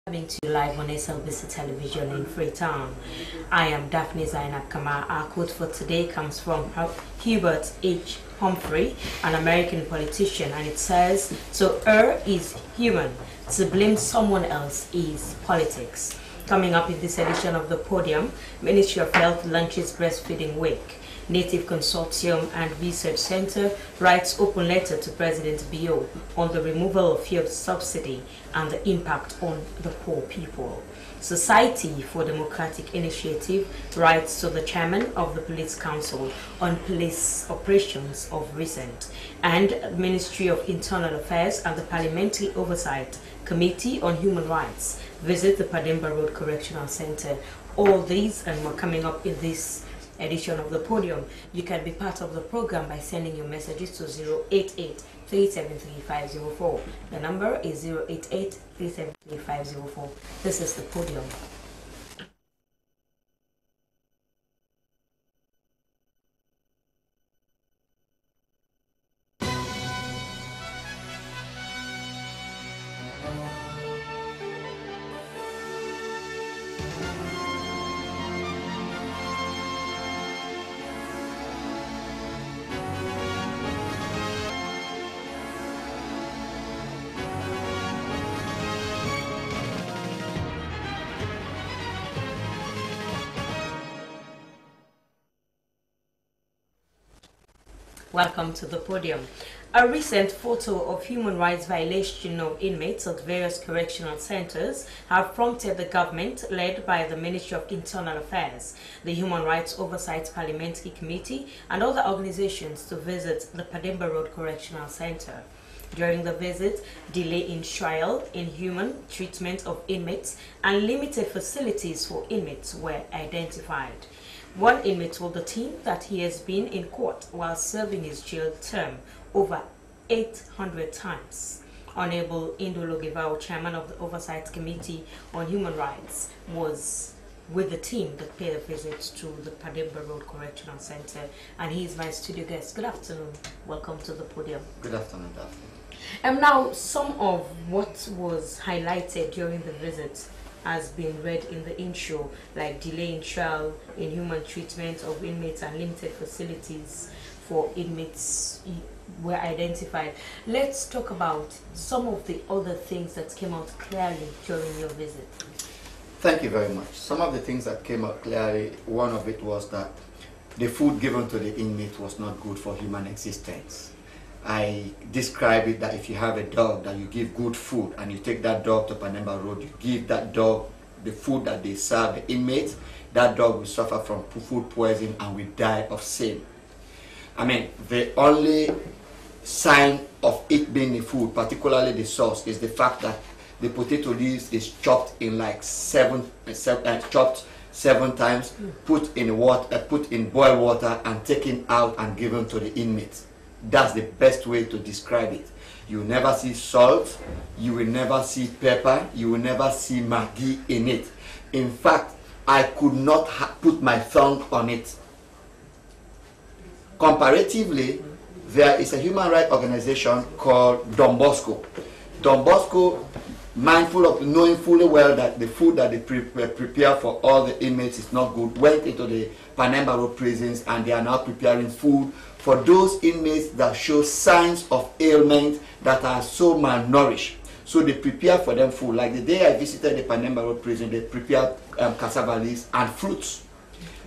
Coming to you live on SLBC television in Freetown. I am Daphne Zainab Kamar. Our quote for today comes from Hubert H. Humphrey, an American politician, and it says, "To err is human, to blame someone else is politics." Coming up in this edition of the Podium, Ministry of Health launches Breastfeeding Week. Native Consortium and Research Center writes open letter to President Bio on the removal of fuel subsidy and the impact on the poor people. Society for Democratic Initiative writes to the chairman of the Police Council on police operations of recent. And Ministry of Internal Affairs and the Parliamentary Oversight Committee on Human Rights visit the Pademba Road Correctional Center. All these and more coming up in this edition of the Podium. You can be part of the program by sending your messages to 088-373-504. The number is 088-373-504. This is the Podium. Welcome to the Podium. A recent photo of human rights violation of inmates at various correctional centers have prompted the government, led by the Ministry of Internal Affairs, the Human Rights Oversight Parliamentary Committee, and other organizations to visit the Pademba Road Correctional Center. During the visit, delay in trial, inhuman treatment of inmates, and limited facilities for inmates were identified. One inmate told the team that he has been in court while serving his jail term over 800 times. Honorable Indolo Givao, chairman of the Oversight Committee on Human Rights, was with the team that paid a visit to the Pademba Road Correctional Center, and he is my studio guest. Good afternoon. Welcome to the Podium. Good afternoon, Daphne. Now, some of what was highlighted during the visit has been read in the intro, like delay in trial, inhuman treatment of inmates, and limited facilities for inmates were identified. Let's talk about some of the other things that came out clearly during your visit. Thank you very much. Some of the things that came out clearly, one of it was that the food given to the inmate was not good for human existence. I describe it that if you have a dog that you give good food and you take that dog to Pademba Road, you give that dog the food that they serve the inmates, that dog will suffer from food poisoning and will die of sin. I mean, the only sign of it being the food, particularly the sauce, is the fact that the potato leaves is chopped in like chopped seven times, put in boiled water and taken out and given to the inmates. That's the best way to describe it. You will never see salt, you will never see pepper, you will never see Maggi in it. In fact, I could not put my tongue on it. Comparatively, there is a human rights organization called Don Bosco. Don Bosco, mindful of knowing fully well that the food that they prepare for all the inmates is not good, went into the Pademba Road prisons and they are now preparing food for those inmates that show signs of ailment, that are so malnourished. So they prepare for them food. Like the day I visited the Pademba Road prison, they prepared cassava leaves and fruits.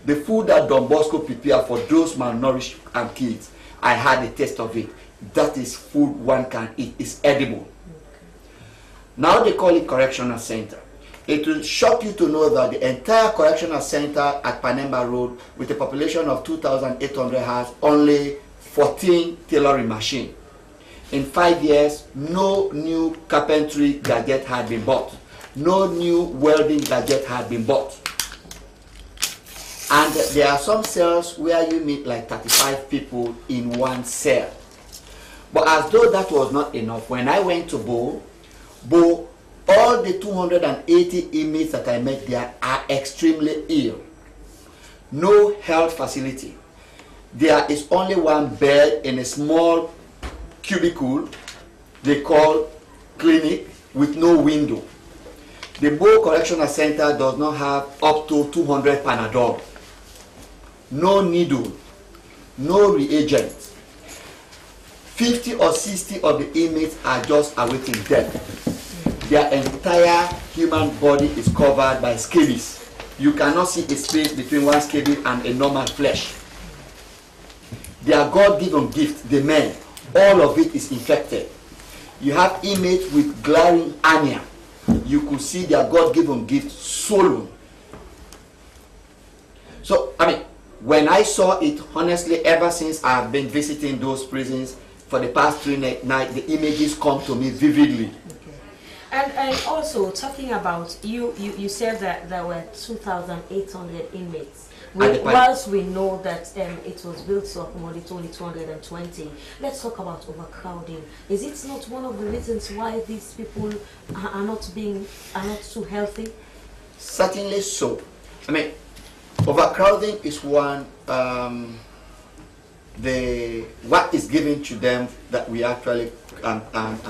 The food that Don Bosco prepared for those malnourished kids, I had a taste of it. That is food one can eat. It's edible. Now they call it correctional center. It will shock you to know that the entire correctional center at Pademba Road, with a population of 2,800, has only 14 tailoring machines. In 5 years, no new carpentry gadget had been bought. No new welding gadget had been bought. And there are some cells where you meet like 35 people in one cell. But as though that was not enough, when I went to Bo, all the 280 inmates that I met there are extremely ill. No health facility. There is only one bed in a small cubicle they call clinic with no window. The Bo Correctional Center does not have up to 200 Panadol, no needle, no reagent. 50 or 60 of the inmates are just awaiting death. Their entire human body is covered by scabies. You cannot see a space between one scabies and a normal flesh. Their God-given gift, the men, all of it is infected. You have inmates with glaring hernia. You could see their God-given gift swollen. So, I mean, when I saw it, honestly, ever since I've been visiting those prisons for the past 3 nights, the images come to me vividly. Okay. And also, talking about, you said that there were 2,800 inmates. Whilst we know that it was built up only 220, let's talk about overcrowding. Is it not one of the reasons why these people are not too healthy? Certainly so. I mean, overcrowding is one. What is given to them that we actually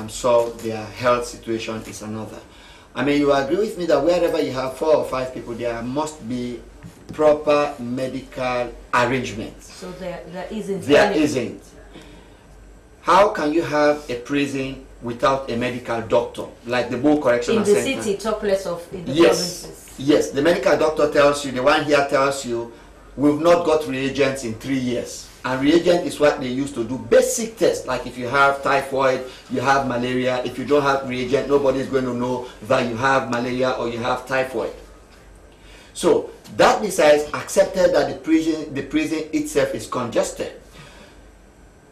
solve their health situation is another. I mean, you agree with me that wherever you have 4 or 5 people, there must be proper medical arrangements. So there isn't. There isn't. How can you have a prison without a medical doctor, like the Bo Correctional Center? In the city, talk less of in the provinces. Yes, the medical doctor tells you, the one here tells you, we've not got reagents in 3 years. And reagent is what they use to do basic tests, like if you have typhoid, you have malaria. If you don't have reagent, nobody is going to know that you have malaria or you have typhoid. So that besides accepted that the prison itself is congested.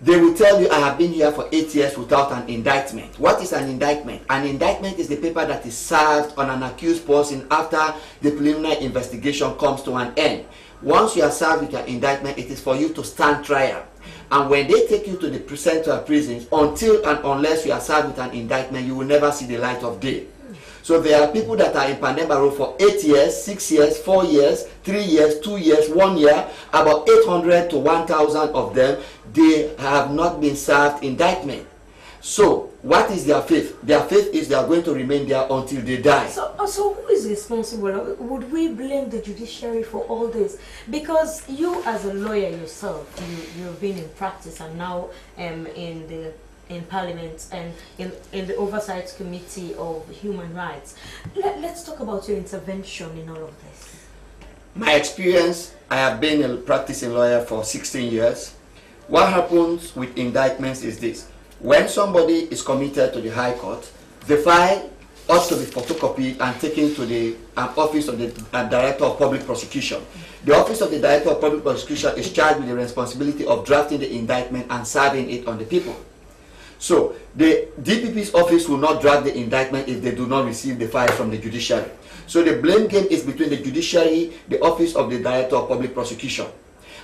They will tell you, I have been here for 8 years without an indictment. What is an indictment? An indictment is the paper that is served on an accused person after the preliminary investigation comes to an end. Once you are served with your indictment, it is for you to stand trial. And when they take you to the central prisons, until and unless you are served with an indictment, you will never see the light of day. So there are people that are in Pandemba Road for 8 years, 6 years, 4 years, 3 years, 2 years, 1 year. About 800 to 1,000 of them, they have not been served indictment. So what is their faith? Their faith is they are going to remain there until they die. So who is responsible? Would we blame the judiciary for all this? Because you as a lawyer yourself, you've been in practice and now in Parliament and in the Oversight Committee of Human Rights. Let's talk about your intervention in all of this. My experience, I have been a practicing lawyer for 16 years. What happens with indictments is this. When somebody is committed to the High Court, the file ought to be photocopied and taken to the Office of the Director of Public Prosecution. The Office of the Director of Public Prosecution is charged with the responsibility of drafting the indictment and serving it on the people. So the DPP's office will not draft the indictment if they do not receive the file from the judiciary. So the blame game is between the judiciary, the Office of the Director of Public Prosecution.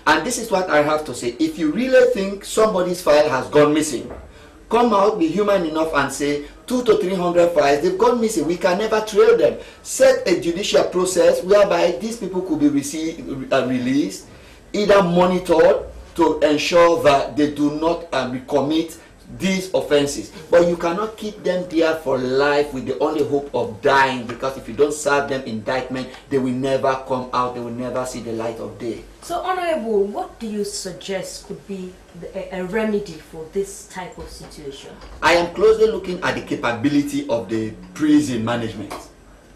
And this is what I have to say. If you really think somebody's file has gone missing, come out, be human enough and say 200 to 300 files, they've gone missing. We can never trail them. Set a judicial process whereby these people could be released, either monitored to ensure that they do not recommit these offenses. But you cannot keep them there for life with the only hope of dying, because if you don't serve them indictment, they will never come out, they will never see the light of day. So, Honorable, what do you suggest could be a remedy for this type of situation? I am closely looking at the capability of the prison management.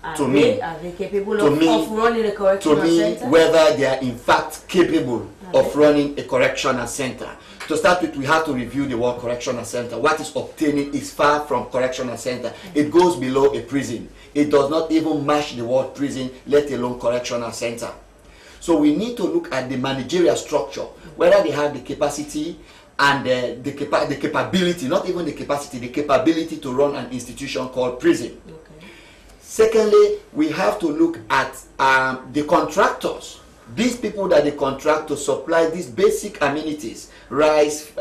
Are they capable of running a correctional center? To me, whether they are in fact capable of running a correctional center. To start with, we have to review the word correctional center. What is obtaining is far from correctional center. It goes below a prison. It does not even match the word prison, let alone correctional center. So we need to look at the managerial structure, whether they have the capacity and the capability, not even the capacity, the capability to run an institution called prison. Okay. Secondly, we have to look at the contractors. These people that they contract to supply these basic amenities, rice,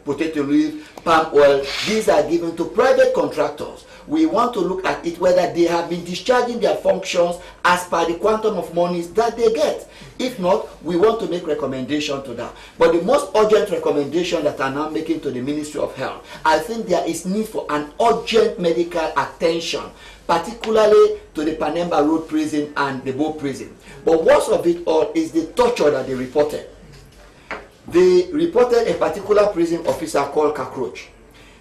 potato leaf, palm oil, these are given to private contractors. we want to look at it whether they have been discharging their functions as per the quantum of monies that they get. If not, we want to make recommendation to that. But the most urgent recommendation that I'm now making to the Ministry of Health, I think there is need for an urgent medical attention, particularly to the Panemba Road prison and the Bo prison. But worst of it all is the torture that they reported. They reported a particular prison officer called Cockroach.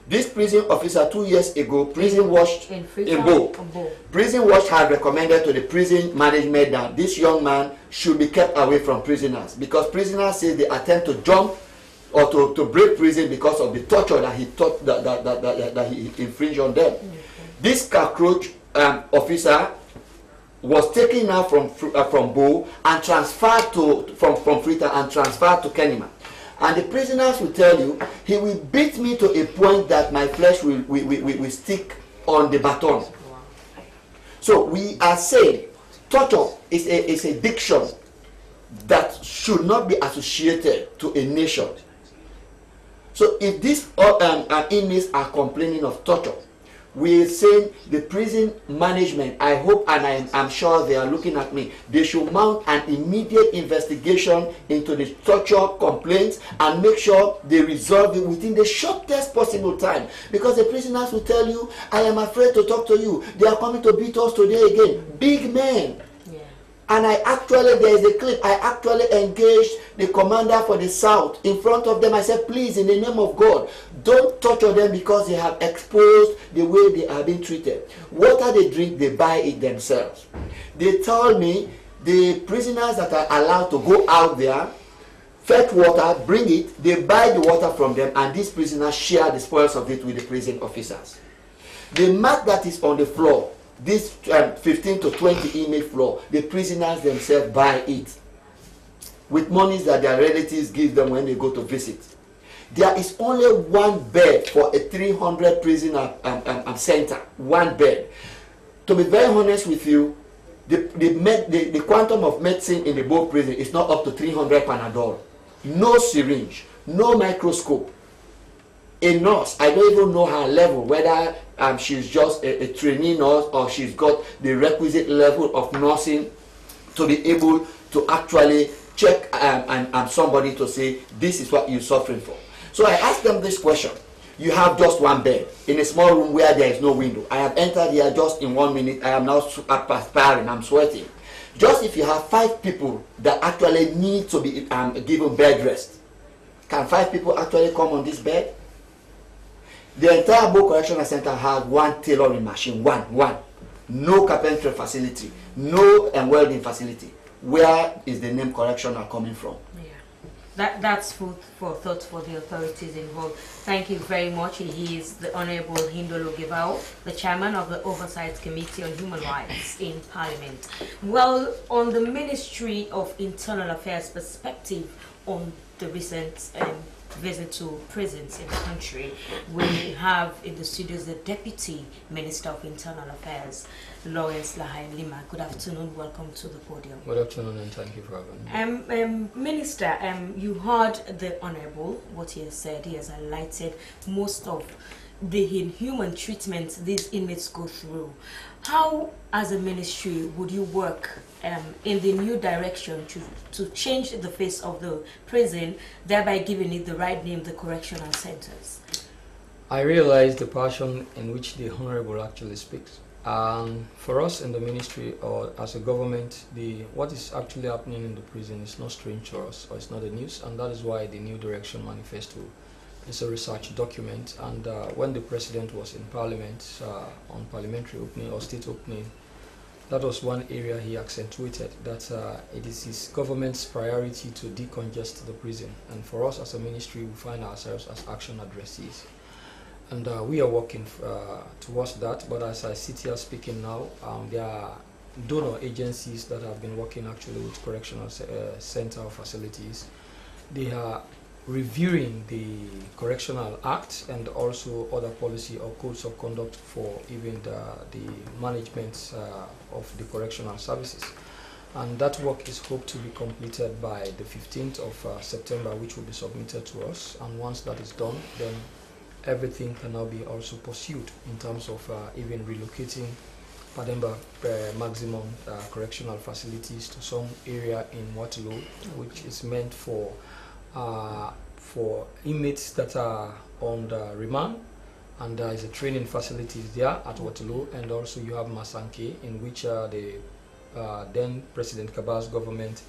This prison officer 2 years ago, Prison Watch in Bo. Prison Watch had recommended to the prison management that this young man should be kept away from prisoners, because prisoners say they attempt to jump or to break prison because of the torture that he thought that he infringed on them. This Cockroach officer was taken out from Bo and transferred from Freetown and transferred to Kenema. And the prisoners will tell you, he will beat me to a point that my flesh will stick on the baton. So we are saying torture is a diction that should not be associated to a nation. So if these inmates are complaining of torture, we are saying the prison management, I hope and I'm sure they are looking at me, they should mount an immediate investigation into the torture complaints and make sure they resolve it within the shortest possible time. Because the prisoners will tell you, I am afraid to talk to you. They are coming to beat us today again. Big men. And there is a clip, I actually engaged the commander for the South in front of them. I said, please, in the name of God, don't torture them because they have exposed the way they are being treated. Water they drink, they buy it themselves. They told me the prisoners that are allowed to go out there, fetch water, bring it, they buy the water from them, and these prisoners share the spoils of it with the prison officers. The mat that is on the floor, this 15 to 20 inmate floor, the prisoners themselves buy it with monies that their relatives give them when they go to visit. There is only one bed for a 300 prisoner center. One bed. To be very honest with you, the quantum of medicine in the Bo prison is not up to 300 Panadol. No syringe, no microscope. A nurse, I don't even know her level, whether she's just a trainee nurse or she's got the requisite level of nursing to be able to actually check somebody to say, this is what you're suffering for. So I asked them this question. You have just one bed in a small room where there is no window. I have entered here just in 1 minute. I am now perspiring, I'm sweating. Just if you have 5 people that actually need to be given bed rest, can 5 people actually come on this bed? The entire Bo Correctional Center has one tailoring machine, one. No carpentry facility, no welding facility. Where is the name correctional coming from? Yeah, that's food for thought for the authorities involved. Thank you very much. He is the Honorable Hindolo Givao, the chairman of the Oversight Committee on Human Rights in Parliament. Well, on the Ministry of Internal Affairs perspective on the recent visit to prisons in the country, we have in the studios the Deputy Minister of Internal Affairs, Lawrence Lahai Lima. Good afternoon, welcome to the podium. Good afternoon and thank you for having me. Minister, you heard the Honorable, what he has said. He has highlighted most of the inhuman treatment these inmates go through. How, as a ministry, would you work in the new direction to change the face of the prison, thereby giving it the right name, the correctional centers? I realize the passion in which the Honorable actually speaks. For us in the ministry or as a government, what is actually happening in the prison is not strange to us, or it's not a news, and that is why the New Direction Manifesto is a research document. And when the President was in Parliament on parliamentary opening or state opening, that was one area he accentuated, that it is his government's priority to decongest the prison. And for us as a ministry, we find ourselves as action addressees. And we are working towards that. But as I sit here speaking now, there are donor agencies that have been working actually with correctional center facilities. They are reviewing the Correctional Act and also other policy or codes of conduct for even the management of the correctional services. And that work is hoped to be completed by the 15th of September, which will be submitted to us. And once that is done, then everything can now be also pursued in terms of even relocating Pademba maximum correctional facilities to some area in Waterloo, which is meant for inmates that are on the remand, and there is a training facilities there at Waterloo, and also you have Masanke, in which the then President Kaba's government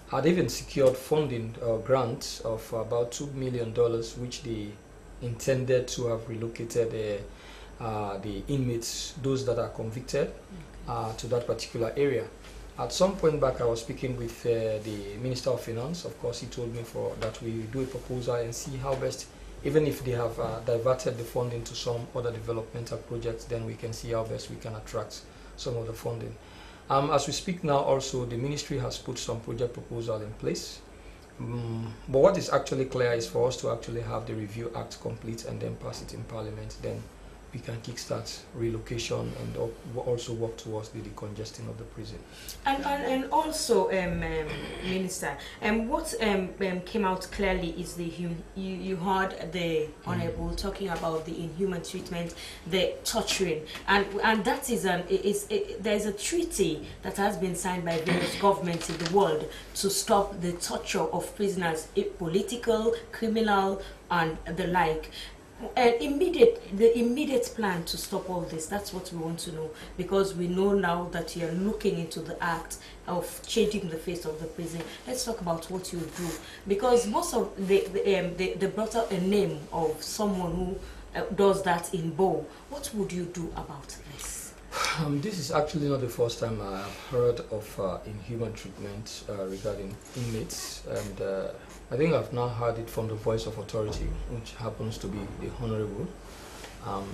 had even secured funding grants of about $2 million, which they intended to have relocated the inmates, those that are convicted, to that particular area. At some point back, I was speaking with the Minister of Finance. Of course, he told me that we do a proposal and see how best, even if they have diverted the funding to some other developmental projects, then we can see how best we can attract some of the funding. As we speak now, also, the ministry has put some project proposal in place. But what is actually clear is for us to actually have the Review Act complete and then pass it in Parliament. Then we can kickstart relocation and also work towards the decongesting of the prison. And also, Minister, what came out clearly is you heard the Honourable talking about the inhuman treatment, the torturing, and that is there is a treaty that has been signed by various governments in the world to stop the torture of prisoners, political, criminal, and the like. The immediate plan to stop all this, that's what we want to know, because we know now that you're looking into the act of changing the face of the prison. Let's talk about what you do, because most of they brought up a name of someone who does that in Bo. What would you do about this? This is actually not the first time I have heard of inhuman treatment regarding inmates, and I think I've now heard it from the voice of authority, which happens to be the Honourable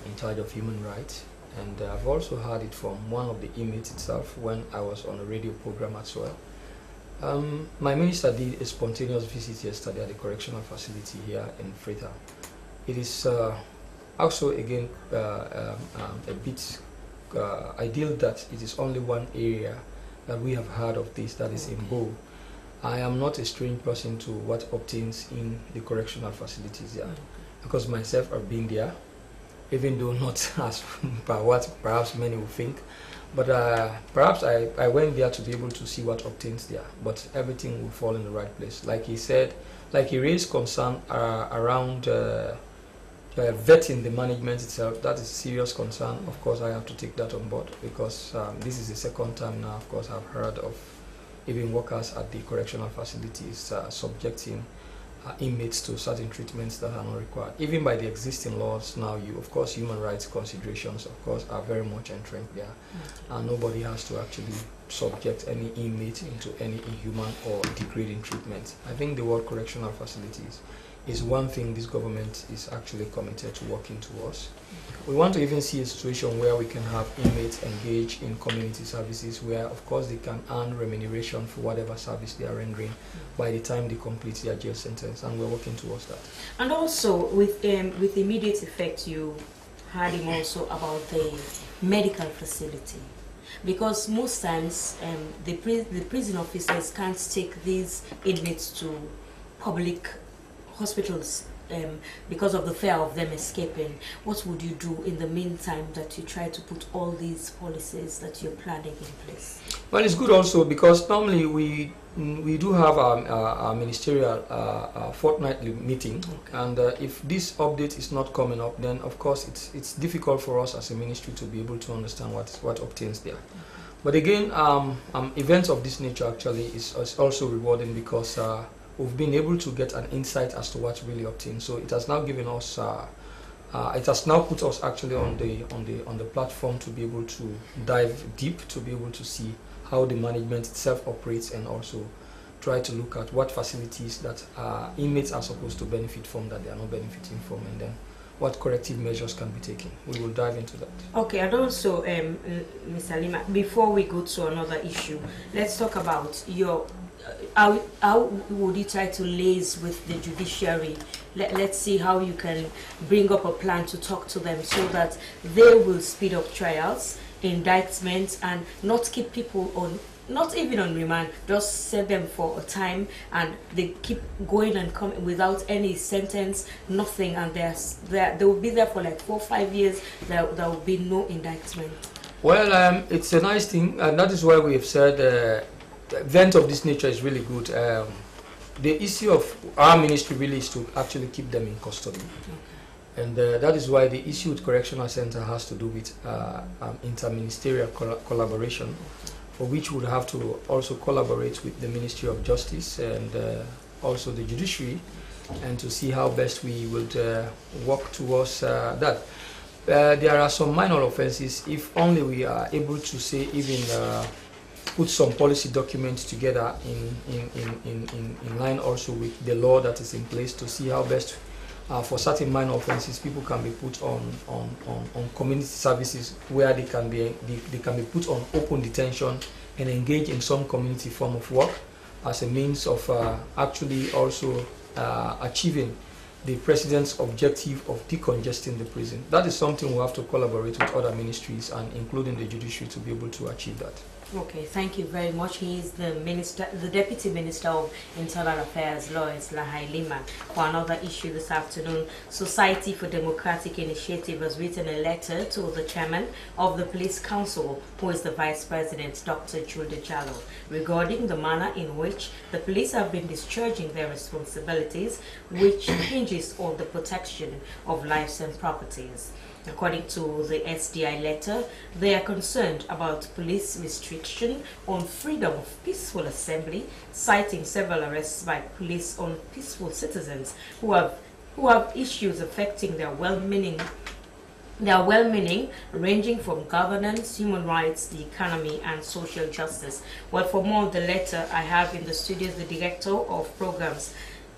in charge of human rights. And I've also heard it from one of the inmates itself when I was on a radio program as well. My minister did a spontaneous visit yesterday at the correctional facility here in Freetown. It is also, again, a bit ideal that it is only one area that we have heard of this, that is in Bo. I am not a strange person to what obtains in the correctional facilities there, because myself have been there, even though not as by what perhaps many will think, but perhaps I went there to be able to see what obtains there, but everything will fall in the right place. Like he said, like he raised concern around vetting the management itself. That is serious concern. Of course, I have to take that on board, because this is the second time now, of course, I've heard of even workers at the correctional facilities subjecting inmates to certain treatments that are not required. Even by the existing laws now, of course, human rights considerations, of course, are very much entrenched there. And nobody has to actually subject any inmate into any inhuman or degrading treatment. I think the word correctional facilities is one thing this government is actually committed to working towards. We want to even see a situation where we can have inmates engage in community services where, of course, they can earn remuneration for whatever service they are rendering by the time they complete their jail sentence, and we're working towards that. And also, with immediate effect, you heard him also about the medical facility, because most times the prison officers can't take these inmates to public hospitals because of the fear of them escaping. What would you do in the meantime that you try to put all these policies that you're planning in place? Well, it's good also because normally we do have our ministerial fortnightly meeting, and if this update is not coming up, then of course it's difficult for us as a ministry to be able to understand what obtains there. But again, events of this nature actually is also rewarding, because we've been able to get an insight as to what really obtained. So it has now given us, it has now put us actually on the platform to be able to dive deep, to be able to see how the management itself operates, and also try to look at what facilities that inmates are supposed to benefit from that they are not benefiting from, and then what corrective measures can be taken. We will dive into that. Okay, and also, Mr. Lima, before we go to another issue, let's talk about your how would you try to liaise with the judiciary? Let's see how you can bring up a plan to talk to them so that they will speed up trials. indictments and not keep people on, not even on remand, just set them for a time and they keep going and coming without any sentence, nothing, and they will be there for like 4 or 5 years. There will be no indictment. Well, it's a nice thing, and that is why we have said the event of this nature is really good. The issue of our ministry really is to actually keep them in custody. Okay. And that is why the issue with Correctional Center has to do with interministerial collaboration, for which we would have to also collaborate with the Ministry of Justice and also the judiciary, and to see how best we would work towards that. There are some minor offenses, if only we are able to say even put some policy documents together in line also with the law that is in place, to see how best for certain minor offenses people can be put on community services, where they can be put on open detention and engage in some community form of work as a means of actually also achieving the president's objective of decongesting the prison. That is something we have to collaborate with other ministries and including the judiciary to be able to achieve that. Okay, thank you very much. He is the Deputy Minister of Internal Affairs, Lawrence Lahai Liman. For another issue this afternoon, Society for Democratic Initiative has written a letter to the Chairman of the Police Council, who is the Vice President, Dr. Julde Jallo, regarding the manner in which the police have been discharging their responsibilities, which hinges on the protection of lives and properties. According to the SDI letter, they are concerned about police restriction on freedom of peaceful assembly, citing several arrests by police on peaceful citizens who have issues affecting their well-meaning, ranging from governance, human rights, the economy, and social justice. Well, for more on the letter, I have in the studio the Director of Programs,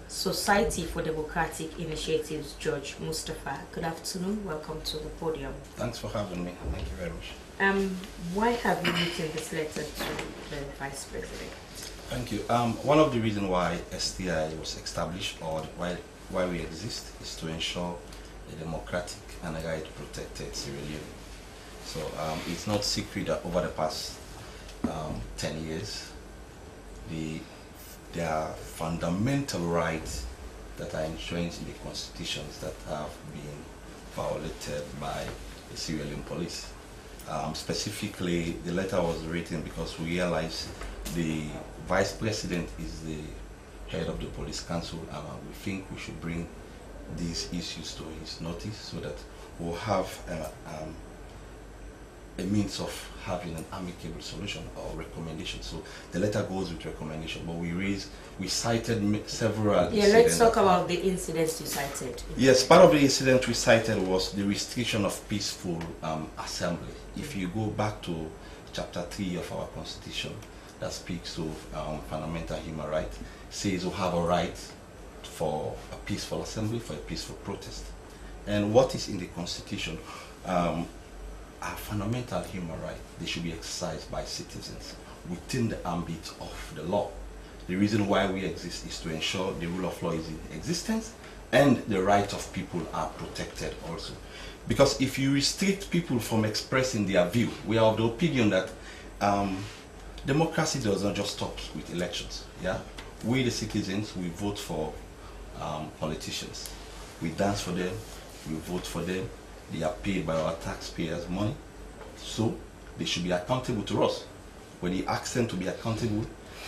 Society for Democratic Initiatives, George Mustafa. Good afternoon. Welcome to the podium. Thanks for having me. Thank you very much. Why have you written this letter to the Vice President? Thank you. One of the reasons why STI was established, or why we exist, is to ensure a democratic and a right protected Sierra Leone. So it's not secret that over the past 10 years, there are fundamental rights that are entrenched in the constitutions that have been violated by the Sierra Leone police. Specifically, the letter was written because we realized the Vice President is the head of the Police Council, and we think we should bring these issues to his notice so that we'll have a means of having an amicable solution or recommendation. So the letter goes with recommendation, but we cited several incidents. Let's talk about the incidents you cited. Yes, part of the incident we cited was the restriction of peaceful assembly. If you go back to chapter 3 of our constitution that speaks of fundamental human rights, says we have a right for a peaceful assembly, for a peaceful protest. And what is in the constitution? Are fundamental human rights. They should be exercised by citizens within the ambit of the law. The reason why we exist is to ensure the rule of law is in existence and the rights of people are protected also. Because if you restrict people from expressing their view, we are of the opinion that democracy does not just stop with elections. Yeah, we the citizens, we vote for politicians. We dance for them, we vote for them. They are paid by our taxpayers' money, so they should be accountable to us. When you ask them to be accountable,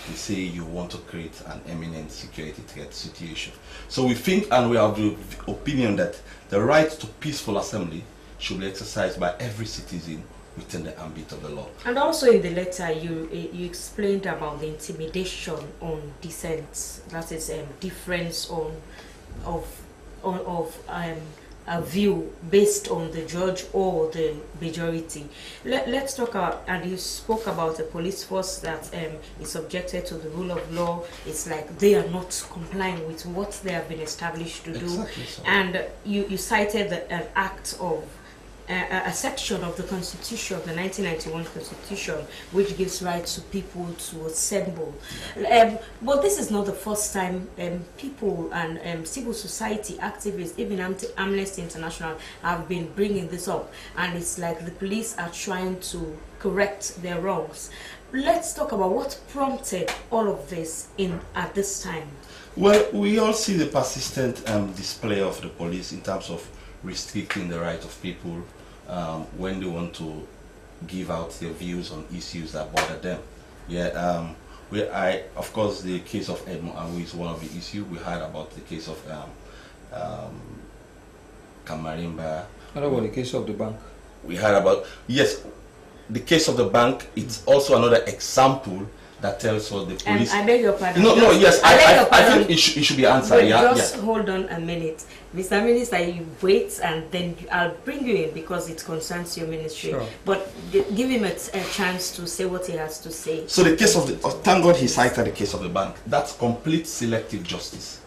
they say you want to create an imminent security threat situation. So we think, and we have the opinion, that the right to peaceful assembly should be exercised by every citizen within the ambit of the law. And also in the letter, you explained about the intimidation on dissent. That is difference of a view based on the judge or the majority. Let's talk about, and you spoke about a police force that is subjected to the rule of law. It's like they are not complying with what they have been established to do. Exactly so. And you cited an act of a section of the Constitution, the 1991 Constitution, which gives right to people to assemble. But this is not the first time people and civil society activists, even Amnesty International, have been bringing this up, and it's like the police are trying to correct their wrongs. Let's talk about what prompted all of this at this time. Well, we all see the persistent display of the police in terms of restricting the right of people when they want to give out their views on issues that bother them. Yeah, of course, the case of Edmond Awu is one of the issues. We heard about the case of Kamarimba. What about the case of the bank? We heard about, yes, the case of the bank. It's also another example that tells us the police. I beg your pardon. No, yes, I think it should be answered. Wait, yeah, just hold on a minute. Mr. Minister, you wait and then I'll bring you in because it concerns your ministry. Sure. But give him a chance to say what he has to say. So the case of the, thank God he cited the case of the bank. That's complete selective justice.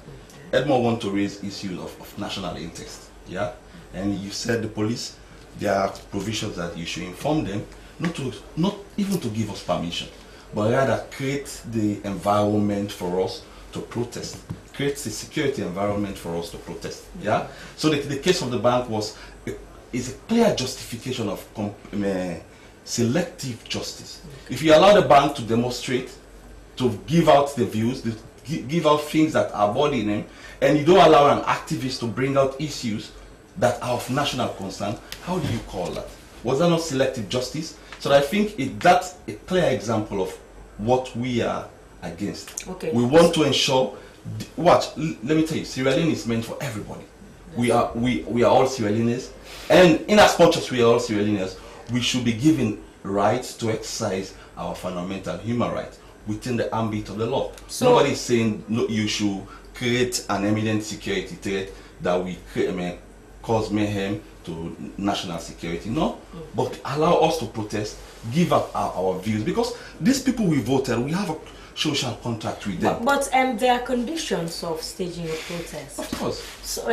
Edmond want to raise issues of national interest. Yeah, and you said the police, there are provisions that you should inform them, not even to give us permission, but rather create the environment for us to protest, create the security environment for us to protest. Yeah. So the case of the bank is a clear justification of selective justice. If you allow the bank to demonstrate, to give out the views, give out things that are bothering them, and you don't allow an activist to bring out issues that are of national concern, how do you call that? Was that not selective justice? So I think that's a clear example of what we are against. Okay. We want to ensure, let me tell you, Sierra Leone is meant for everybody. We are all Sierra Leoneans, and in as much as we are all Sierra Leoneans, we should be given rights to exercise our fundamental human rights within the ambit of the law. So, nobody is saying no, you should create an eminent security threat that we cause mayhem to national security. No, but allow us to protest, give up our views, because these people we voted, we have a social contract with them. But there are conditions of staging a protest. Of course. So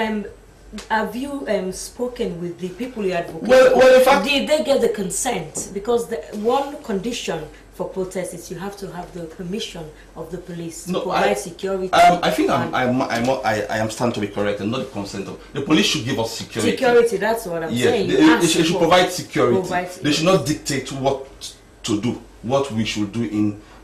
have you spoken with the people you advocate? Well, in fact, did they get the consent? Because the one condition for protest is you have to have the permission of the police to provide security. I think I am stand to be correct, and not the consent of the police should give us security. Security, that's what I'm saying. They should provide security. They should not dictate what to do, what we should do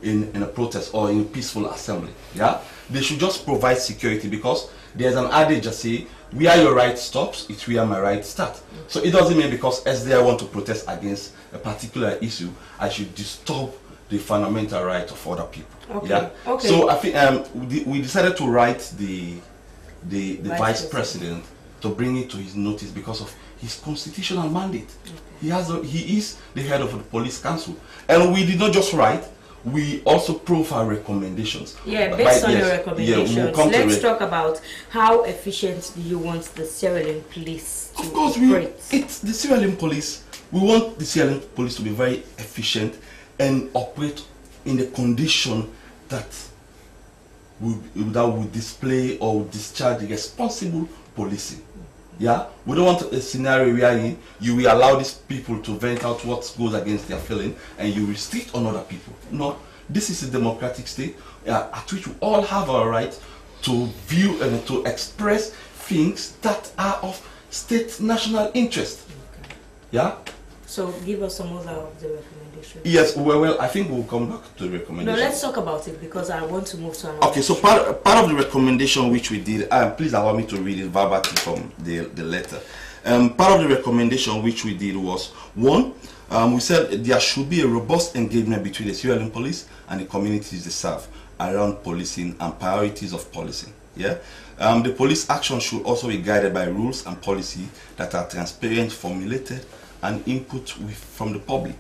in a protest or in a peaceful assembly. Yeah, they should just provide security, because there's an adage that say, where your right stops, it's where my right starts. So it doesn't mean because SDI want to protest against a particular issue, I should disturb the fundamental right of other people. Okay. Yeah. Okay. So I think we decided to write the vice president to bring it to his notice because of his constitutional mandate. Okay. He is the head of the police council, and we did not just write. We also provide recommendations. Yeah, based on your recommendations, let's talk about how efficient do you want the Sierra Leone police to operate? It's the Sierra Leone police. We want the Sierra Leone police to be very efficient and operate in the condition that would display or discharge the responsible policing. Yeah, we don't want a scenario where you will allow these people to vent out what goes against their feeling and you restrict on other people. No, this is a democratic state at which we all have our right to view and to express things that are of state national interest. Okay. Yeah. So give us some other of the recommendations. Yes, well, I think we'll come back to the recommendations. No, let's talk about it because I want to move to another. Okay, so part of the recommendation which we did, please allow me to read it verbatim from the letter. Part of the recommendation which we did was, one, we said there should be a robust engagement between the Sierra Leone police and the communities they serve around policing and priorities of policing. Yeah, the police action should also be guided by rules and policy that are transparent, formulated, and input from the public.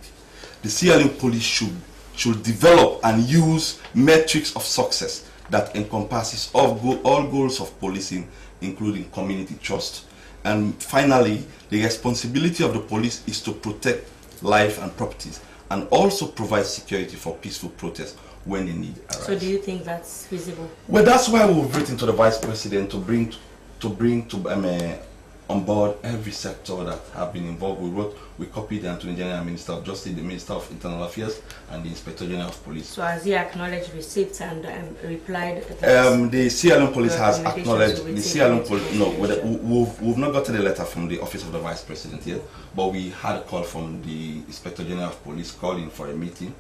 The Sierra Leone police should develop and use metrics of success that encompasses all goals of policing, including community trust. And finally, the responsibility of the police is to protect life and properties and also provide security for peaceful protests when the need arises. So do you think that's feasible? Well, that's why we've written to the Vice President to bring to on board every sector that have been involved. We copied the Attorney General, Minister of Justice, the Minister of Internal Affairs, and the Inspector General of Police. So has he acknowledged receipts and replied? The Sierra Leone Police has acknowledged. The Sierra Leone Police, no, we've not gotten a letter from the Office of the Vice President yet, but we had a call from the Inspector General of Police calling for a meeting,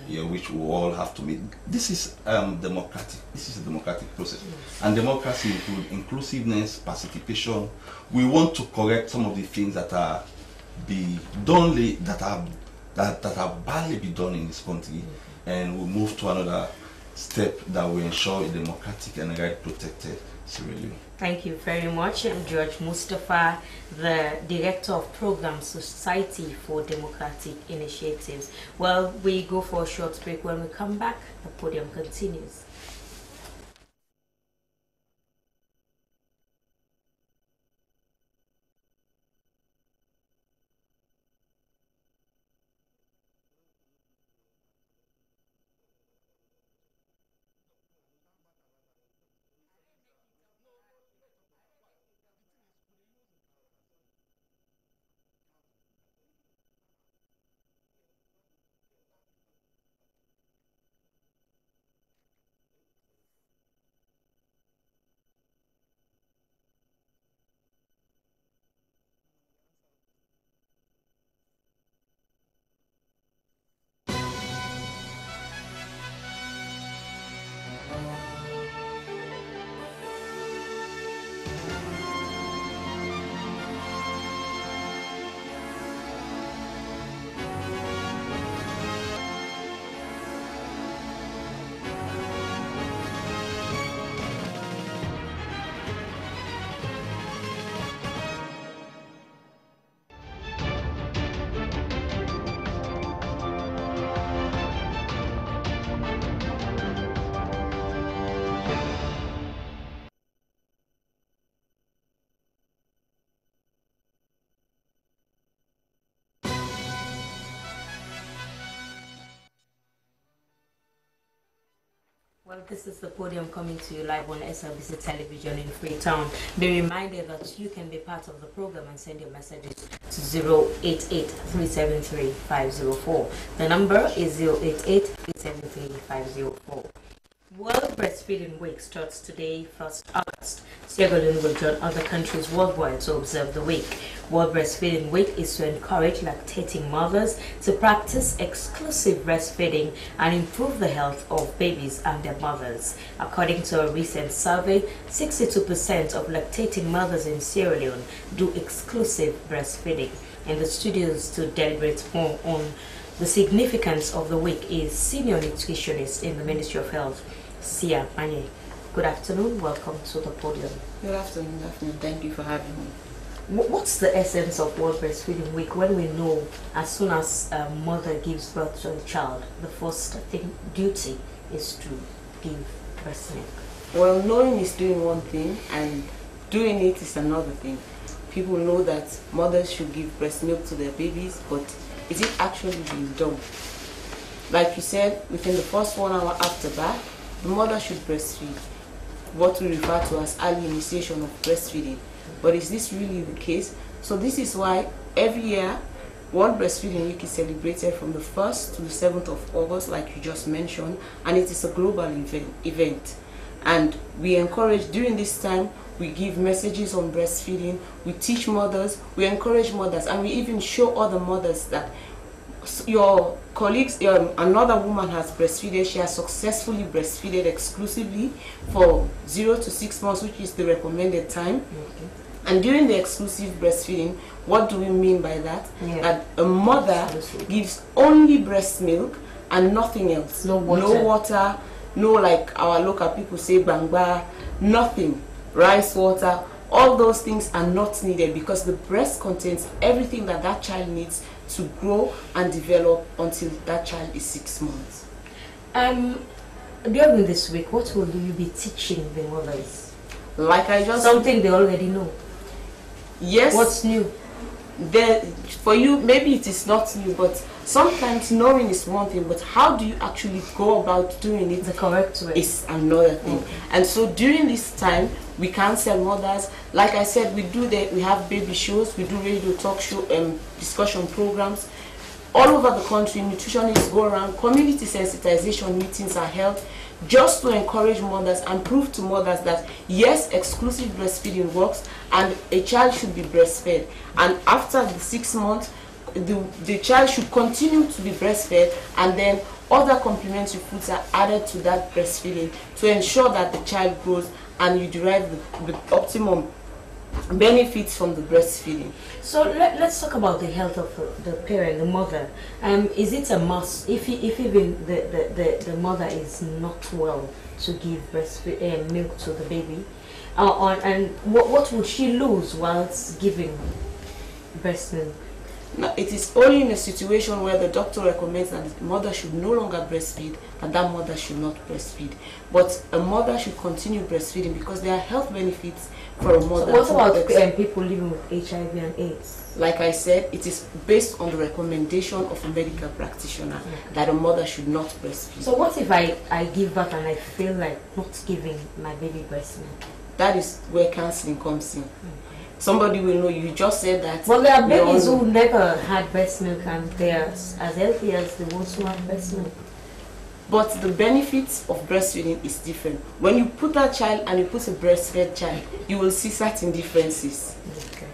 which we all have to meet. This is democratic. This is a democratic process, and democracy includes inclusiveness, participation. We want to correct some of the things that are that are badly be done in this country, and we move to another step that will ensure a democratic and right protected Sierra Leone. Thank you very much. I'm George Mustafa, the Director of Program Society for Democratic Initiatives. Well, we go for a short break. When we come back, the podium continues. Well, this is the podium coming to you live on SLBC television in Freetown. Be reminded that you can be part of the program and send your messages to 088-373-504. The number is 088-373-504. World Breastfeeding Week starts today, 1st August. Sierra Leone will join other countries worldwide to observe the week. World Breastfeeding Week is to encourage lactating mothers to practice exclusive breastfeeding and improve the health of babies and their mothers. According to a recent survey, 62% of lactating mothers in Sierra Leone do exclusive breastfeeding. In the studios to deliberate more on the significance of the week is senior nutritionist in the Ministry of Health, Sia Manye. Good afternoon, welcome to the podium. Good afternoon, thank you for having me. What's the essence of World Breastfeeding Week when we know as soon as a mother gives birth to a child, the first duty is to give breast milk? Well, knowing is doing one thing and doing it is another thing. People know that mothers should give breast milk to their babies, but is it actually being done? Like you said, within the first 1 hour after birth, the mother should breastfeed, what we refer to as early initiation of breastfeeding. But is this really the case? So this is why every year World Breastfeeding Week is celebrated from the 1st to the 7th of August, like you just mentioned, and it is a global event. And we encourage, during this time, we give messages on breastfeeding, we teach mothers, we encourage mothers, and we even show other mothers that your colleagues, another woman has breastfeeded, she has successfully breastfeeded exclusively for 0 to 6 months, which is the recommended time. And during the exclusive breastfeeding, what do we mean by that? That a mother gives only breast milk and nothing else. No water, no, like our local people say, bangba, nothing. Rice, water, all those things are not needed because the breast contains everything that that child needs to grow and develop until that child is 6 months. During this week, what will you be teaching the mothers? Like I just... Something they already know. Yes. What's new? there for you maybe it is not new, but sometimes knowing is one thing, but how do you actually go about doing it The correct way is another thing. And so during this time we counsel mothers. Like I said, we have baby shows, we do radio talk show, discussion programs all over the country. Nutritionists go around, community sensitization meetings are held just to encourage mothers and prove to mothers that yes, exclusive breastfeeding works and a child should be breastfed, and after the 6 months the child should continue to be breastfed, and then other complementary foods are added to that breastfeeding to ensure that the child grows and you derive the optimum benefits from the breastfeeding. So let's talk about the health of the parent, the mother. Is it a must if even the mother is not well to give milk to the baby, and what would she lose whilst giving breast milk? Now, it is only in a situation where the doctor recommends that the mother should no longer breastfeed and that mother should not breastfeed. But a mother should continue breastfeeding because there are health benefits for a mother. So what about people living with HIV and AIDS? Like I said, it is based on the recommendation of a medical practitioner that a mother should not breastfeed. So what if I give birth and I feel like not giving my baby breast milk? That is where counseling comes in. Somebody will know. You just said that. Well, there are babies who never had breast milk and they are as healthy as the ones who have breast milk. But the benefits of breastfeeding is different. When you put that child and you put a breastfed child, you will see certain differences. Okay.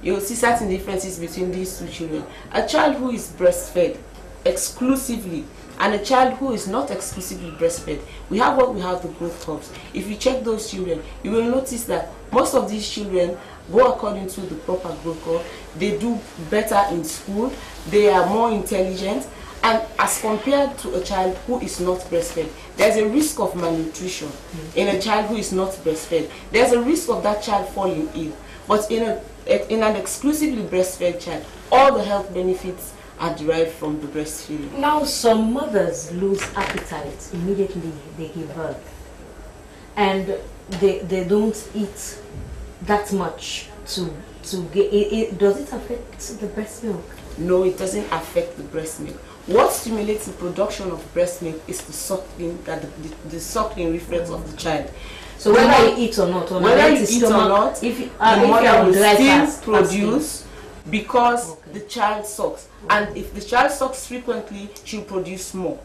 You will see certain differences between these two children. A child who is breastfed exclusively and a child who is not exclusively breastfed, we have the growth curves. If you check those children, you will notice that most of these children go according to the proper growth curve. They do better in school, they are more intelligent, and as compared to a child who is not breastfed, there's a risk of malnutrition in a child who is not breastfed. There's a risk of that child falling ill. But in an exclusively breastfed child, all the health benefits are derived from the breastfeeding. Now, some mothers lose appetite immediately they give birth, and they don't eat that much to get it. Does it affect the breast milk? No, it doesn't affect the breast milk. What stimulates the production of breast milk is the suckling, the suckling reflex of the child. So whether you eat or not, the mother will still produce because the child sucks, and if the child sucks frequently, she'll produce more.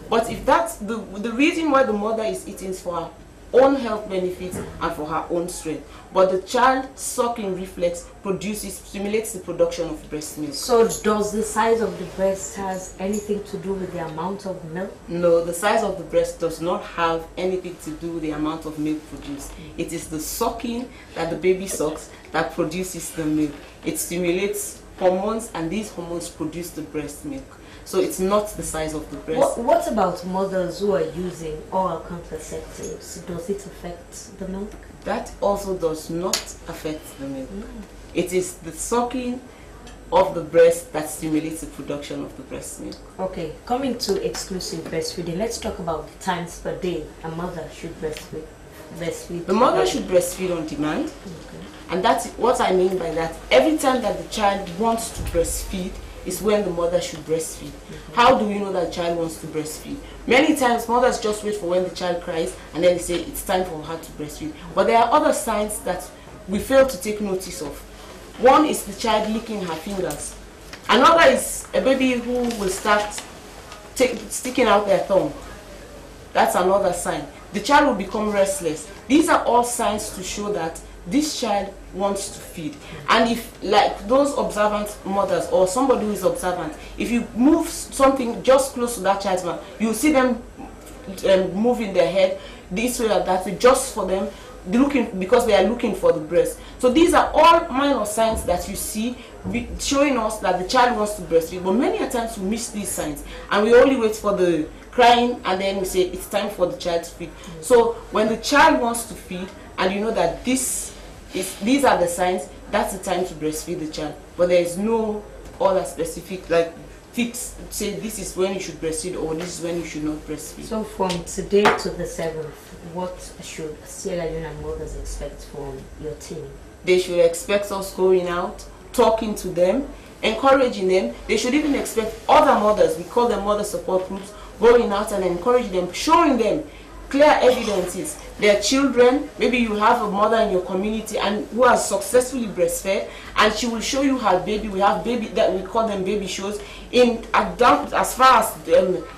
But if that's the reason why the mother is eating is for her own health benefits and for her own strength, but the child sucking reflex stimulates the production of breast milk. So does the size of the breast has anything to do with the amount of milk? No, the size of the breast does not have anything to do with the amount of milk produced. It is the sucking that the baby sucks that produces the milk. It stimulates hormones, and these hormones produce the breast milk. So it's not the size of the breast. What about mothers who are using oral contraceptives? Does it affect the milk? That also does not affect the milk. It is the sucking of the breast that stimulates the production of the breast milk. Okay, coming to exclusive breastfeeding, let's talk about the times per day a mother should breastfeed. The mother should breastfeed on demand. Okay. And that's what I mean by that. Every time that the child wants to breastfeed is when the mother should breastfeed. How do we know that the child wants to breastfeed? Many times mothers just wait for when the child cries and then they say it's time for her to breastfeed. But there are other signs that we fail to take notice of. One is the child licking her fingers. Another is a baby who will start sticking out their thumb. That's another sign. The child will become restless. These are all signs to show that this child wants to feed. And if, like those observant mothers or somebody who is observant, if you move something just close to that child's mouth, you see them moving their head this way or that way, just for them because they are looking for the breast. So these are all minor signs that you see showing us that the child wants to breastfeed. But many a times we miss these signs and we only wait for the crying and then we say it's time for the child to feed. So when the child wants to feed and you know that these are the signs, that's the time to breastfeed the child. But there is no other specific like fix say this is when you should breastfeed or this is when you should not breastfeed. So from today to the 7th, what should Sierra Leonean mothers expect from your team? They should expect us going out talking to them, encouraging them. They should even expect other mothers, we call them mother support groups, going out and encouraging them, showing them clear evidences. Their children, maybe you have a mother in your community and who has successfully breastfed, and she will show you her baby. We have baby that we call them baby shows in as far as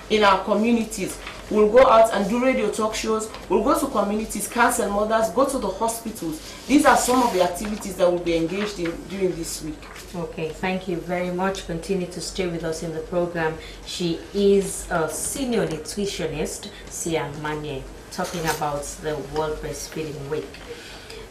in our communities. We'll go out and do radio talk shows. We'll go to communities, counsel mothers, go to the hospitals. These are some of the activities that we'll be engaged in during this week. Okay, thank you very much. Continue to stay with us in the program. She is a senior nutritionist, Sia Manye, talking about the World Breastfeeding Week.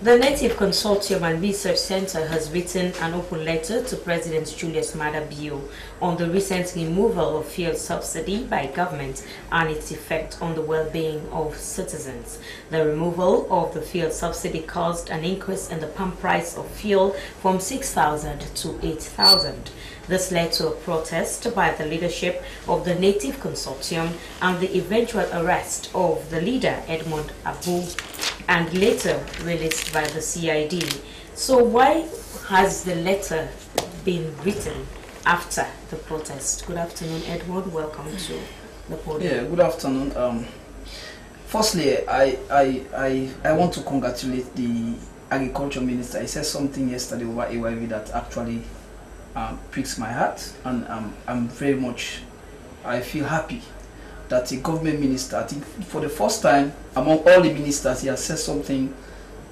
The Native Consortium and Research Center has written an open letter to President Julius Maada Bio on the recent removal of fuel subsidy by government and its effect on the well-being of citizens. The removal of the fuel subsidy caused an increase in the pump price of fuel from 6,000 to 8,000. This led to a protest by the leadership of the Native Consortium and the eventual arrest of the leader, Edmund Abu, and later released by the CID. So why has the letter been written after the protest? Good afternoon, Edward. Welcome to the podium. Yeah, good afternoon. Firstly, I want to congratulate the Agriculture Minister. He said something yesterday over AYV that actually pricks my heart, and I'm very much, I feel happy that a government minister, I think for the first time among all the ministers, he has said something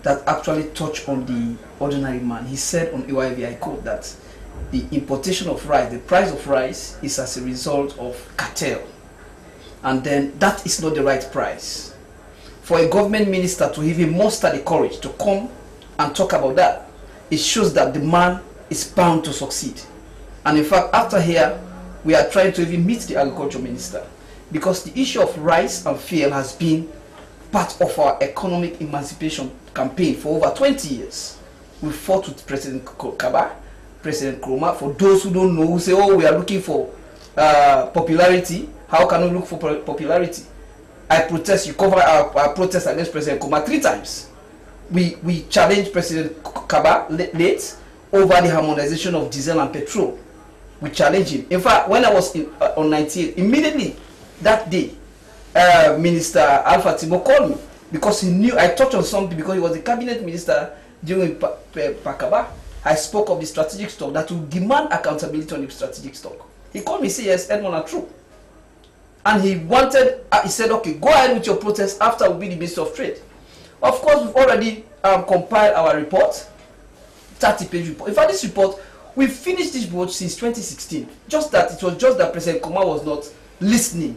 that actually touched on the ordinary man. He said on AYV, I quote, that the importation of rice, the price of rice is as a result of cartel. And then that is not the right price. For a government minister to even muster the courage to come and talk about that, it shows that the man is bound to succeed. And in fact, after here, we are trying to even meet the agriculture minister, because the issue of rice and fuel has been part of our economic emancipation campaign for over 20 years. We fought with President Kaba, President Kroma. For those who don't know, who say, oh, we are looking for popularity. How can we look for popularity? I protest, you cover our protest against President Koma 3 times. We challenged President Kaba late over the harmonization of diesel and petrol. We challenged him. In fact, when I was on 98, immediately that day, Minister Alpha Timo called me, because he knew I touched on something, because he was the cabinet minister during Pakaba. I spoke of the strategic stock that will demand accountability on the strategic stock. He called me and said, yes, Edmond are true. And he wanted, he said, okay, go ahead with your protest after we'll be the Minister of Trade. Of course, we've already compiled our report, 30-page report. In fact, this report, we finished this report since 2016. Just that, it was just that President Koma was not listening,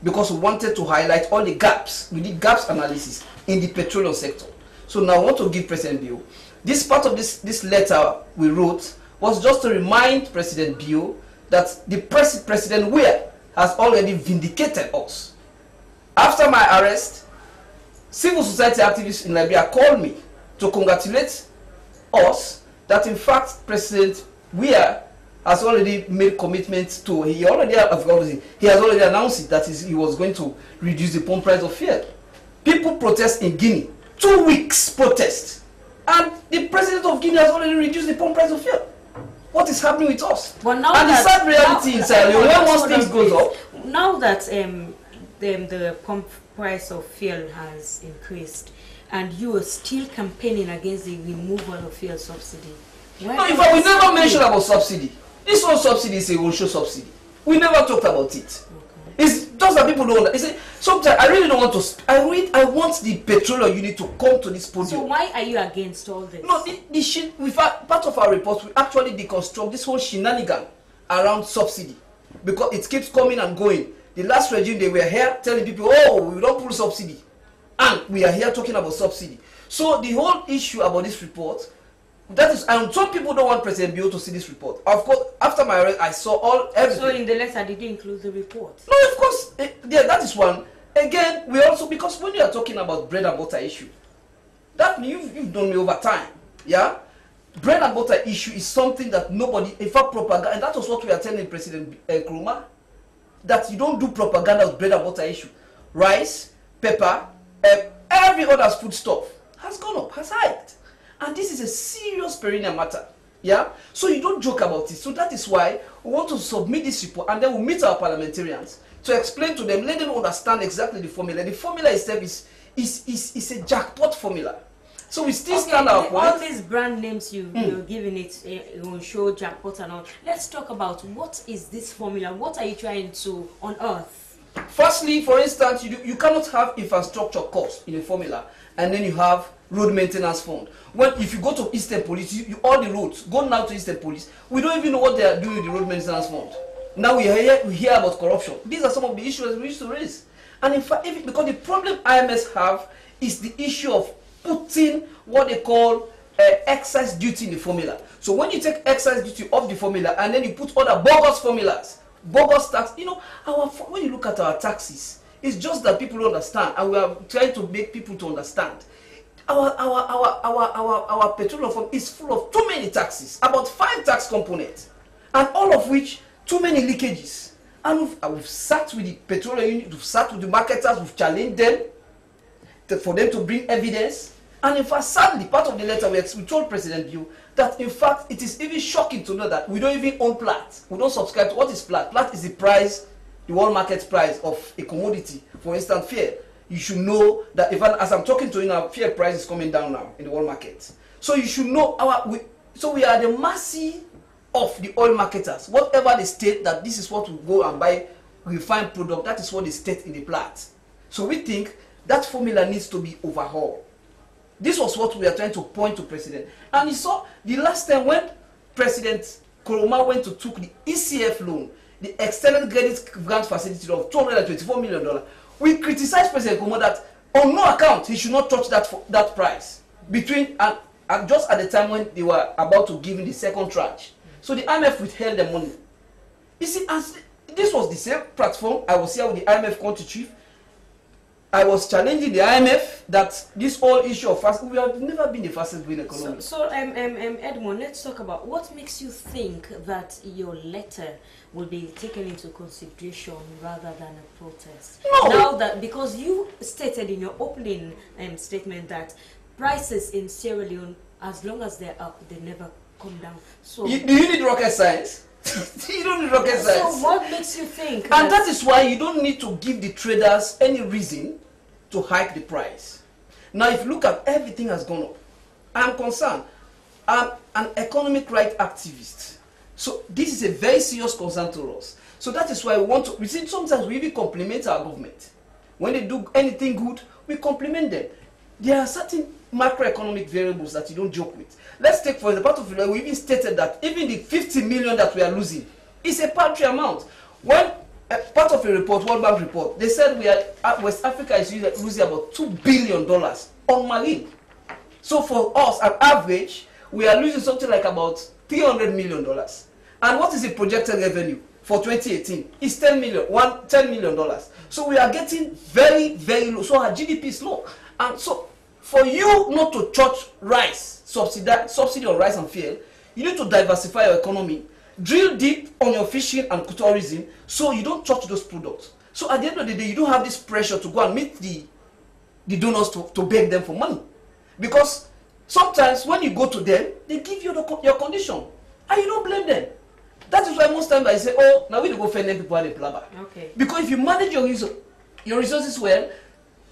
because we wanted to highlight all the gaps. We did gaps analysis in the petroleum sector. So now I want to give President Bio. This part of this letter we wrote was just to remind President Bio that the President Weah has already vindicated us. After my arrest, civil society activists in Liberia called me to congratulate us that in fact President Weah has already made commitments to, he has already announced it, that he was going to reduce the pump price of fuel. People protest in Guinea, 2 weeks protest, and the president of Guinea has already reduced the pump price of fuel. What is happening with us? But now and the sad reality is that when once things goes up, now that the pump price of fuel has increased, and you are still campaigning against the removal of fuel subsidy. No, in fact, we never mentioned about subsidy. This one subsidy is a social subsidy. We never talked about it. Okay. It's just that people don't understand. Sometimes I really don't want to. I want the petroleum unit to come to this podium. So why are you against all this? No, part of our report, we actually deconstruct this whole shenanigan around subsidy, because it keeps coming and going. The last regime, they were here telling people, oh, we don't pull subsidy, and we are here talking about subsidy. So the whole issue about this report, that is, and some people don't want President Bio to see this report. Of course, after my arrest, I saw everything. So in the letter, did you include the report? No, of course. Yeah, that is one. Again, we also, because when you are talking about bread and butter issue, that you've done me over time. Yeah, bread and butter issue is something that nobody, in fact, propaganda, and that was what we are telling President Nkrumah, that you don't do propaganda with bread and butter issue. Rice, pepper, every other food stuff has gone up, has hiked. And this is a serious perennial matter. Yeah? So you don't joke about it. So that is why we want to submit this report, and then we'll meet our parliamentarians to explain to them, let them understand exactly the formula. The formula itself is a jackpot formula. So we still stand our point. All these brand names you're giving it will show jackpot and all. Let's talk about what is this formula? What are you trying to unearth? Firstly, for instance, you cannot have infrastructure cost in a formula and then you have road maintenance fund. Well, if you go to Eastern Police, all the roads, go now to Eastern Police, we don't even know what they are doing with the road maintenance fund. Now we hear about corruption. These are some of the issues we used to raise. And in fact, because the problem IMS have is the issue of putting what they call excise duty in the formula. So when you take excise duty off the formula and then you put other bogus formulas, bogus tax, you know, when you look at our taxes, it's just that people don't understand, and we are trying to make people to understand. Our petroleum fund is full of too many taxes, about 5 tax components, and all of which too many leakages. And we've sat with the petroleum unit, we've sat with the marketers, we've challenged them for them to bring evidence. And in fact, sadly, part of the letter we told President Bill that in fact it is even shocking to know that we don't even own Plat. We don't subscribe to what is Plat. Plat is the price, the world market price of a commodity. For instance, fuel. You should know that even as I'm talking to you now, fuel price is coming down now in the world market. So you should know so we are the mercy of the oil marketers. Whatever they state that this is what we go and buy refined product, that is what they state in the Plat. So we think that formula needs to be overhauled. This was what we are trying to point to President. And you saw the last time when President Koroma went to took the ECF loan, the extended credit grant facility of $224 million, we criticized President Koroma that on no account he should not touch that price between and just at the time when they were about to give him the second tranche. So the IMF withheld the money. You see, as this was the same platform, I was here with the IMF country chief. I was challenging the IMF that this whole issue of we have never been the fastest growing economy. So Edmond, let's talk about what makes you think that your letter will be taken into consideration rather than a protest. No. Now that, because you stated in your opening statement that prices in Sierra Leone, as long as they're up, they never come down. So do you need rocket science? You don't need rocket science. So what makes you think? And that is why you don't need to give the traders any reason to hike the price. Now, if you look at everything has gone up, I'm concerned. I'm an economic right activist. So this is a very serious concern to us. So that is why we want to, we see sometimes we even compliment our government. When they do anything good, we compliment them. There are certain macroeconomic variables that you don't joke with. Let's take for the part of it, we even stated that even the 50 million that we are losing is a paltry amount. When part of a report, World Bank report, they said West Africa is losing about $2 billion on marine. So for us, on average, we are losing something like about $300 million. And what is the projected revenue for 2018? It's $10 million. So we are getting very, very low. So our GDP is low. And so for you not to charge rice, subsidy on rice and fuel, you need to diversify your economy. Drill deep on your fishing and tourism so you don't touch those products. So at the end of the day, you don't have this pressure to go and meet the donors to beg them for money. Because sometimes when you go to them, they give you your condition. And you don't blame them. That is why most times I say, oh, now we go find them people at the plumber. Okay. Because if you manage your resources well,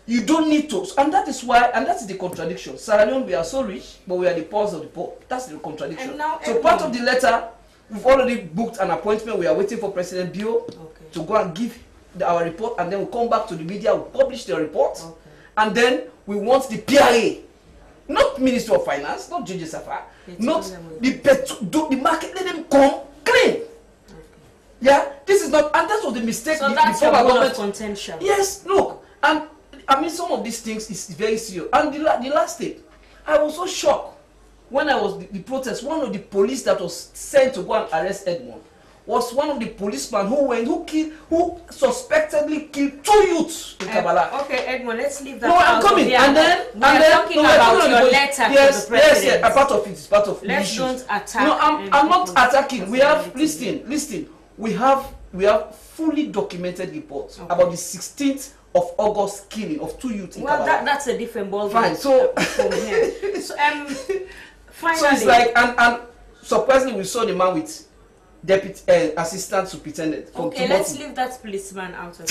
you don't need to. And that is why, and that is the contradiction. Sierra Leone, we are so rich, but we are the poorest of the poor. That's the contradiction. So part of the letter, we've already booked an appointment. We are waiting for President Bio to go and give our report, and then we'll come back to the media, we'll publish the report, and then we want the PRA, not Minister of Finance, not J.J. Safar, not the market, let them come clean. Yeah, this is not, and that was the mistake. So that's your bone of contention. Yes, look, and I mean some of these things is very serious. And the last thing, I was so shocked when I was the protest. One of the police that was sent to go and arrest Edmond was one of the policemen who suspectedly killed 2 youths in Kabbalah. Okay, Edmond, let's leave that. No, I'm coming. And then talking about your letter to the president. Yes, a part of it is part of the issue. Let's don't attack. No, I'm not attacking. We have listen. We have fully documented reports about the 16th of August killing of 2 youths in Kabbalah. Well, that's a different ballgame. Fine. So from here. So finally, so it's like and surprisingly, we saw the man with deputy assistant superintendent. From Okay, let's leave that policeman out of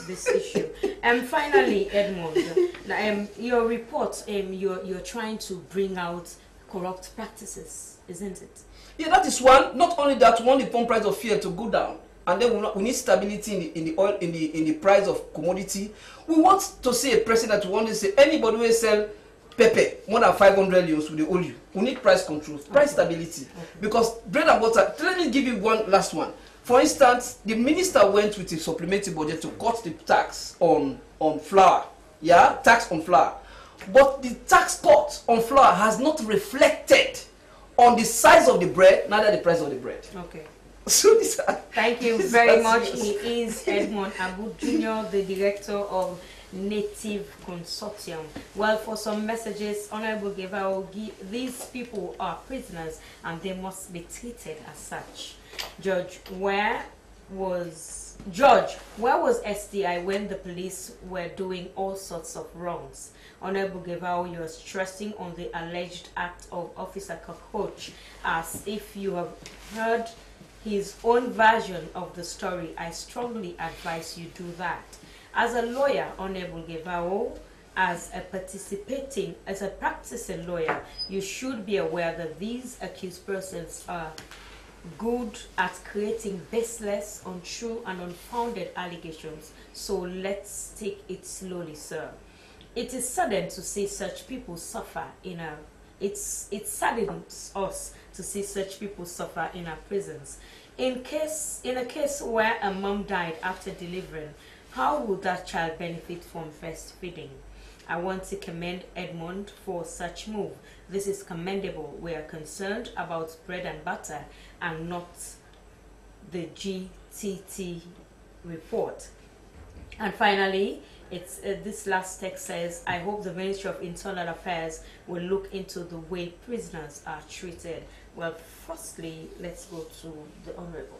this issue. And finally, Edmond, your report, you're trying to bring out corrupt practices, isn't it? Yeah, that is one. Not only that, we want the pump price of fuel to go down, and then we need stability in the oil in the price of commodity. We want to see a president. We want to say anybody will sell pepper more than 500 euros with the oil. We need price control, price stability, because bread and butter. Let me give you one last one. For instance, the minister went with a supplementary budget to cut the tax on flour. Yeah, tax on flour, but the tax cut on flour has not reflected on the size of the bread, neither the price of the bread. Okay. So thank you very much. He is Edmond Abu Jr., the director of Native Consortium. Well, for some messages, Honorable Gevao, these people are prisoners and they must be treated as such. Judge, where was SDI when the police were doing all sorts of wrongs? Honorable Gevao, you are stressing on the alleged act of Officer Cockroach as if you have heard his own version of the story. I strongly advise you do that. As a lawyer, Honorable Gevao, as a practicing lawyer, you should be aware that these accused persons are good at creating baseless, untrue, and unfounded allegations. So let's take it slowly, sir. It is saddened to see such people suffer it saddens us to see such people suffer in our prisons. In a case where a mom died after delivering, how would that child benefit from breastfeeding? I want to commend Edmond for such move. This is commendable. We are concerned about bread and butter and not the GTT report. And finally, it's this last text says, I hope the Ministry of Internal Affairs will look into the way prisoners are treated. Well, firstly, let's go to the Honorable.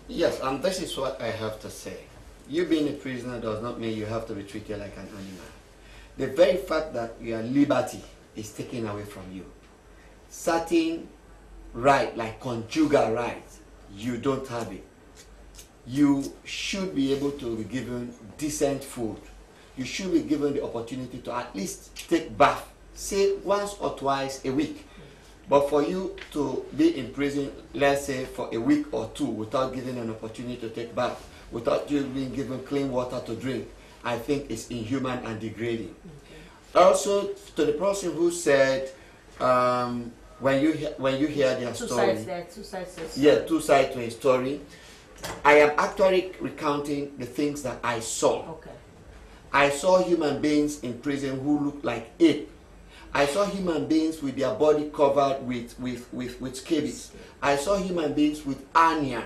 Yes, and this is what I have to say. You being a prisoner does not mean you have to be treated like an animal. The very fact that your liberty is taken away from you, certain right, like conjugal rights, you don't have it. You should be able to be given decent food. You should be given the opportunity to at least take bath, say once or twice a week. But for you to be in prison, let's say for a week or two, without giving an opportunity to take bath, without you being given clean water to drink, I think it's inhuman and degrading. Okay. Also, to the person who said, when you hear their story, two sides to a story. Yeah, two sides to a story. I am actually recounting the things that I saw. Okay. I saw human beings in prison who looked like ape. I saw human beings with their body covered with scabies. I saw human beings with hernia.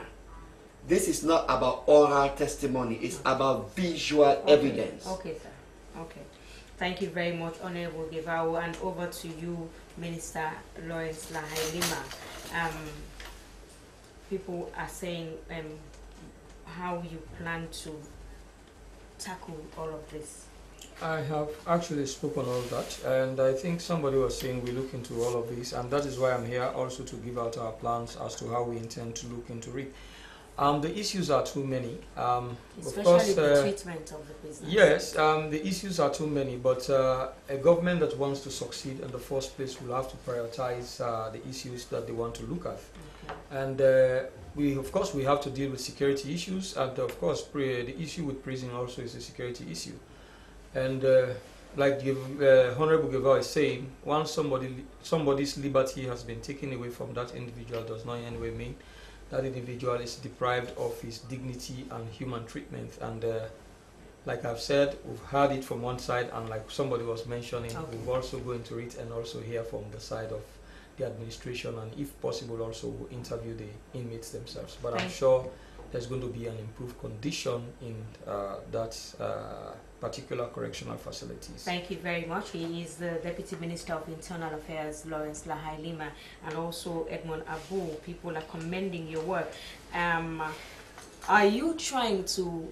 This is not about oral testimony, it's about visual evidence. Okay, sir. Okay. Thank you very much, Honorable Gevao, and over to you, Minister Lawrence Lahailima. People are saying how you plan to tackle all of this. I have actually spoken all that, and I think somebody was saying we look into all of this, and that is why I'm here also to give out our plans as to how we intend to look into it. The issues are too many. Especially of course, the treatment of the business. Yes, the issues are too many, but a government that wants to succeed in the first place will have to prioritize the issues that they want to look at. Okay. And of course, we have to deal with security issues, and of course, the issue with prison also is a security issue. And like Honorable Gevao is saying, once somebody's liberty has been taken away from that individual, does not in any way mean that individual is deprived of his dignity and human treatment. And like I've said, we've heard it from one side, and like somebody was mentioning, okay, we'll also go into it and also hear from the side of the administration, and if possible also we'll interview the inmates themselves. But I'm sure there's going to be an improved condition in that particular correctional facilities. Thank you very much. He is the Deputy Minister of Internal Affairs, Lawrence Lahailima, and also Edmond Abu. People are commending your work. Are you trying to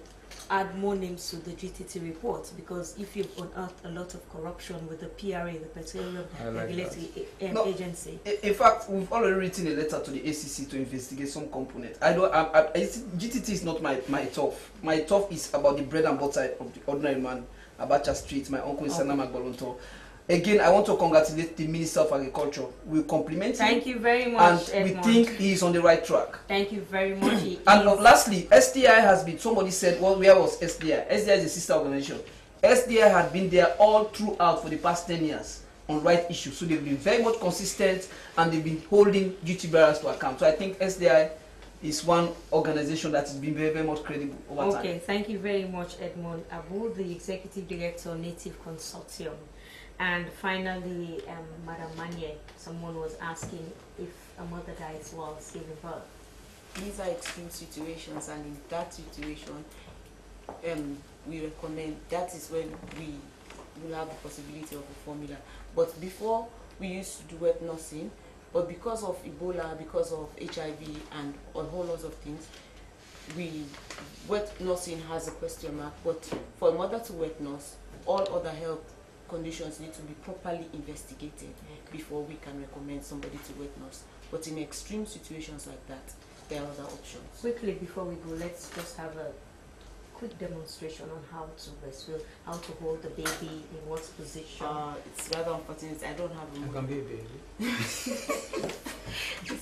add more names to the GTT report, because if you've unearthed a lot of corruption with the PRA, the Petroleum Regulatory Agency. In fact, we've already written a letter to the ACC to investigate some component. GTT is not my tough. My tough is about the bread and butter of the ordinary man, Abacha Street, my uncle Sana Magbalonto. Again, I want to congratulate the Minister of Agriculture. We compliment him. Thank you very much, and Edmond. we think he is on the right track. Thank you very much. And lastly, SDI has been, somebody said, well, where was SDI? SDI is a sister organization. SDI had been there all throughout for the past 10 years on right issues. So they've been very much consistent, and they've been holding duty bearers to account. So I think SDI is one organization that has been very, very much credible over time. Okay, thank you very much, Edmond Abu, the Executive Director, Native Consortium. And finally, Madam Manye, someone was asking if a mother dies while giving birth. These are extreme situations, and in that situation, we recommend, that is when we will have the possibility of a formula. But before, we used to do wet nursing, but because of Ebola, because of HIV, and a whole lot of things, wet nursing has a question mark. But for a mother to wet nurse, all other health conditions need to be properly investigated before we can recommend somebody to wet nurse. But in extreme situations like that, there are other options. Quickly, before we go, let's just have a quick demonstration on how to breastfeed, how to hold the baby, in what position. It's rather unfortunate. I don't have a You can be a baby.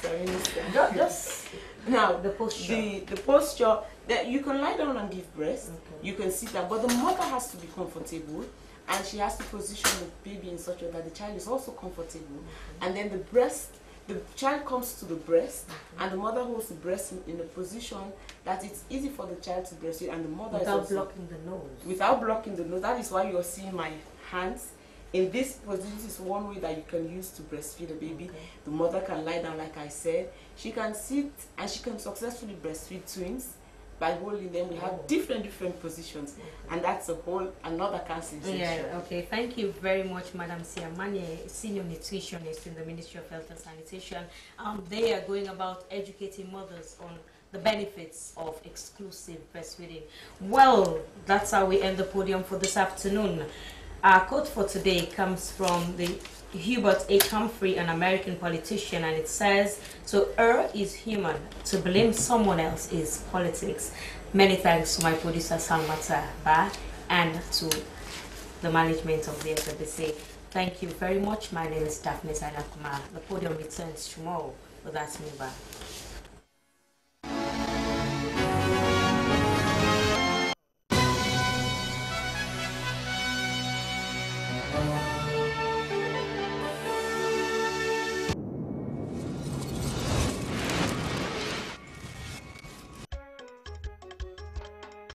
Sorry, Minister. Just now the posture. The posture that you can lie down and give breast. Okay. You can sit down, but the mother has to be comfortable, and she has to position the baby in such a way that the child is also comfortable. And then the child comes to the breast, and the mother holds the breast in a position that it's easy for the child to breastfeed, and the mother without blocking the nose. Without blocking the nose. That is why you're seeing my hands. In this position, this is one way that you can use to breastfeed a baby. Okay. The mother can lie down, like I said. She can sit, and she can successfully breastfeed twins by holding them. We have different positions, and that's another cancer. Yeah, okay. Thank you very much, Madam Siamane, Senior Nutritionist in the Ministry of Health and Sanitation. They are going about educating mothers on the benefits of exclusive breastfeeding. Well, that's how we end the podium for this afternoon. Our quote for today comes from the Hubert H. Humphrey, an American politician, and it says, "To err is human, to blame someone else is politics." Many thanks to my producer Salmata Ba and to the management of the SBC. Thank you very much. My name is Daphne Zainakuma. The podium returns tomorrow. But that's me, bye.